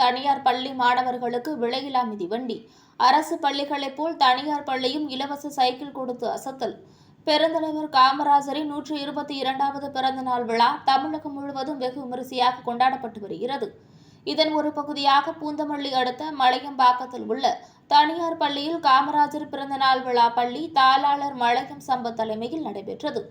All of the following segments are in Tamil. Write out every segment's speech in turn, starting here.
தனியார் பள்ளி மாணவர்களுக்கு விலையில்லா மிதிவண்டி. அரசு பள்ளிகளைப் போல் தனியார் பள்ளியும் இலவச சைக்கிள் கொடுத்து அசத்தல். பெருந்தலைவர் காமராஜரின் 122வது பிறந்தநாள் விழா தமிழகம் முழுவதும் வெகு விமரிசையாக கொண்டாடப்பட்டு வருகிறது. இதன் ஒரு பகுதியாக பூந்தமல்லி அடுத்த மலையம்பாக்கத்தில் உள்ள தனியார் பள்ளியில் காமராஜர் பிறந்தநாள் விழா பள்ளி தாளாளர் மலையம் சம்பத் தலைமையில் நடைபெற்றது.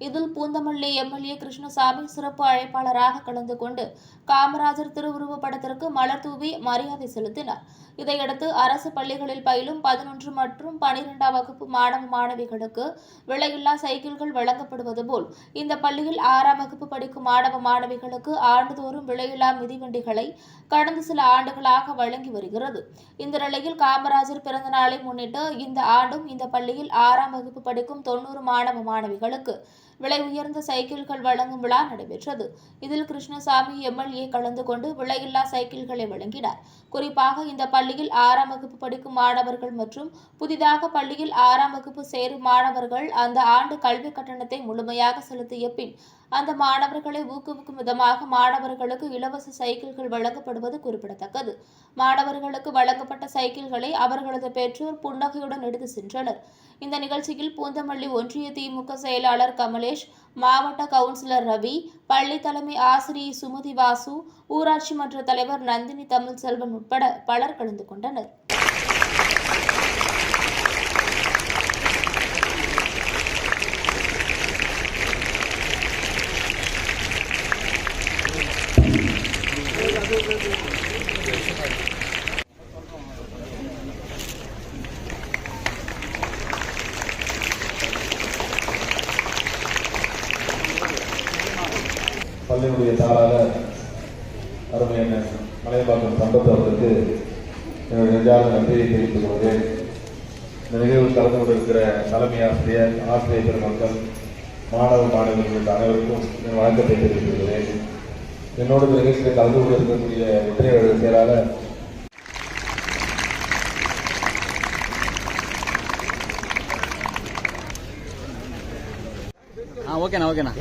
இதில் பூந்தமல்லி எம்எல்ஏ கிருஷ்ணசாமி சிறப்பு அழைப்பாளராக கலந்து கொண்டு காமராஜர் திருவுருவப் படத்திற்கு மலர் தூவி மரியாதை செலுத்தினார். இதையடுத்து அரசு பள்ளிகளில் பயிலும் 11 மற்றும் 12ஆம் வகுப்பு மாணவ மாணவிகளுக்கு விலையில்லா சைக்கிள்கள் வழங்கப்படுவது போல் இந்த பள்ளியில் 6ஆம் வகுப்பு படிக்கும் மாணவ மாணவிகளுக்கு ஆண்டுதோறும் விலையில்லா மிதிவண்டிகளை கடந்த சில ஆண்டுகளாக வழங்கி வருகிறது. இந்த நிலையில் காமராஜர் பிறந்த நாளை முன்னிட்டு இந்த ஆண்டும் இந்த பள்ளியில் 6ஆம் வகுப்பு படிக்கும் 90 மாணவ மாணவிகளுக்கு விலை உயர்ந்த சைக்கிள்கள் வழங்கும் விழா நடைபெற்றது. இதில் கிருஷ்ணசாமி எம்எல்ஏ கலந்து கொண்டு விலையில்லா சைக்கிள்களை வழங்கினார். குறிப்பாக இந்த பள்ளியில் 6ஆம் வகுப்பு படிக்கும் மாணவர்கள் மற்றும் புதிதாக பள்ளியில் 6ஆம் வகுப்பு சேரும் மாணவர்கள் அந்த ஆண்டு கல்வி கட்டணத்தை முழுமையாக செலுத்திய பின் அந்த மாணவர்களை ஊக்குவிக்கும் விதமாக மாணவர்களுக்கு இலவச சைக்கிள்கள் வழங்கப்படுவது குறிப்பிடத்தக்கது. மாணவர்களுக்கு வழங்கப்பட்ட சைக்கிள்களை அவர்களது பெற்றோர் புன்னகையுடன் எடுத்து சென்றனர். இந்த நிகழ்ச்சியில் பூந்தமல்லி ஒன்றிய திமுக செயலாளர் கமலேஷ், மாவட்ட கவுன்சிலர் ரவி, பள்ளி தலைமை ஆசிரியை சுமதி வாசு, ஊராட்சி மன்ற தலைவர் நந்தினி தமிழ்செல்வன் உட்பட பலர் கலந்து கொண்டனர். பள்ளியினுடைய தாளாளர் அருமையான மலையம்பாக்கம் சம்பத் அவர்களுக்கு என்னுடைய நெஞ்சார்ந்த நன்றியை தெரிவித்துக் கொள்கிறேன். இந்த நிகழ்வில் கலந்து கொண்டிருக்கிற தலைமை ஆசிரியர், ஆசிரியர் பெருமக்கள், மாணவ மாணவர்களுக்கு அனைவருக்கும் என் வணக்கத்தை தெரிவித்துக் கொள்கிறேன். என்னோட இந்த நிகழ்ச்சியில் கலந்து கொண்டிருக்கக்கூடிய ஒற்றைய செயலாளர் ஓகேண்ணா.